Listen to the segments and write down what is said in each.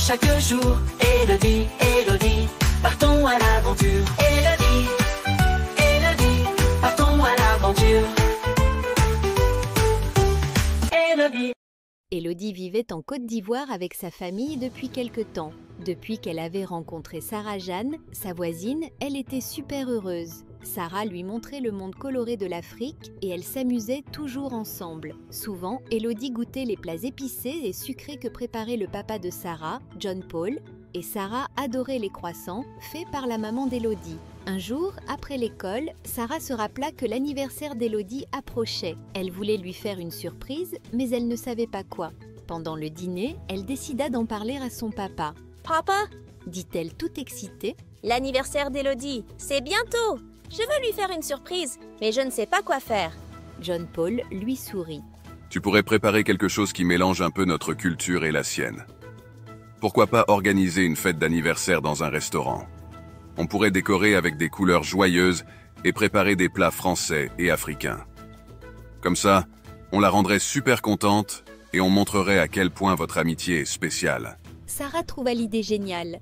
chaque jour. Élodie, Élodie, partons à l'aventure. Élodie, Élodie, partons à l'aventure. Élodie. Élodie vivait en Côte d'Ivoire avec sa famille depuis quelque temps. Depuis qu'elle avait rencontré Sarah-Jeanne, sa voisine, elle était super heureuse. Sarah lui montrait le monde coloré de l'Afrique et elles s'amusaient toujours ensemble. Souvent, Élodie goûtait les plats épicés et sucrés que préparait le papa de Sarah, John Paul, et Sarah adorait les croissants faits par la maman d'Élodie. Un jour, après l'école, Sarah se rappela que l'anniversaire d'Élodie approchait. Elle voulait lui faire une surprise, mais elle ne savait pas quoi. Pendant le dîner, elle décida d'en parler à son papa. « Papa, dit-elle toute excitée, l'anniversaire d'Élodie, c'est bientôt. Je veux lui faire une surprise, mais je ne sais pas quoi faire. » John Paul lui sourit. Tu pourrais préparer quelque chose qui mélange un peu notre culture et la sienne. Pourquoi pas organiser une fête d'anniversaire dans un restaurant? On pourrait décorer avec des couleurs joyeuses et préparer des plats français et africains. Comme ça, on la rendrait super contente et on montrerait à quel point votre amitié est spéciale. Sarah trouva l'idée géniale.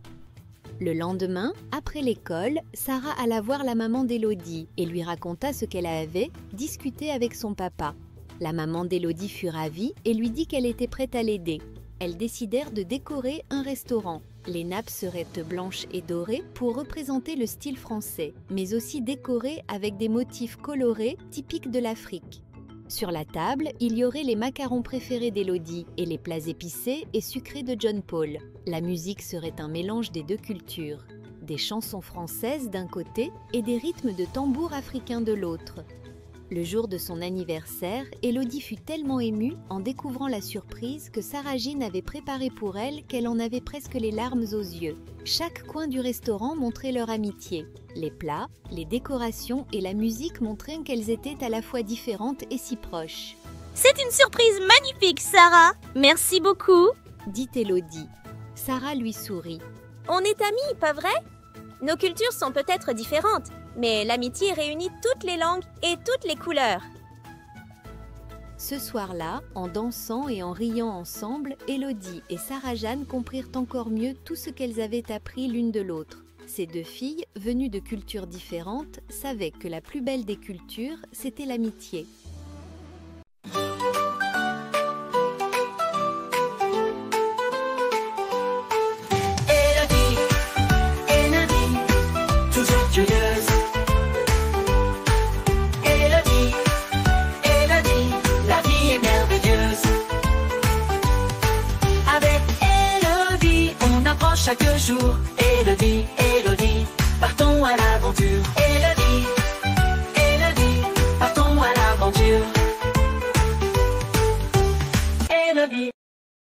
Le lendemain, après l'école, Sarah alla voir la maman d'Élodie et lui raconta ce qu'elle avait discuté avec son papa. La maman d'Élodie fut ravie et lui dit qu'elle était prête à l'aider. Elles décidèrent de décorer un restaurant. Les nappes seraient blanches et dorées pour représenter le style français, mais aussi décorées avec des motifs colorés typiques de l'Afrique. Sur la table, il y aurait les macarons préférés d'Élodie et les plats épicés et sucrés de John Paul. La musique serait un mélange des deux cultures, des chansons françaises d'un côté et des rythmes de tambour africains de l'autre. Le jour de son anniversaire, Élodie fut tellement émue en découvrant la surprise que Sarah-Jeanne avait préparée pour elle qu'elle en avait presque les larmes aux yeux. Chaque coin du restaurant montrait leur amitié. Les plats, les décorations et la musique montraient qu'elles étaient à la fois différentes et si proches. « C'est une surprise magnifique, Sarah. Merci beaucoup. » dit Élodie. Sarah lui sourit. « On est amis, pas vrai? Nos cultures sont peut-être différentes, mais l'amitié réunit toutes les langues et toutes les couleurs. » Ce soir-là, en dansant et en riant ensemble, Élodie et Sarah-Jeanne comprirent encore mieux tout ce qu'elles avaient appris l'une de l'autre. Ces deux filles, venues de cultures différentes, savaient que la plus belle des cultures, c'était l'amitié. Curieuse. Élodie, Élodie, la vie est merveilleuse. Avec Élodie, on apprend chaque jour. Élodie, Élodie, partons à l'aventure.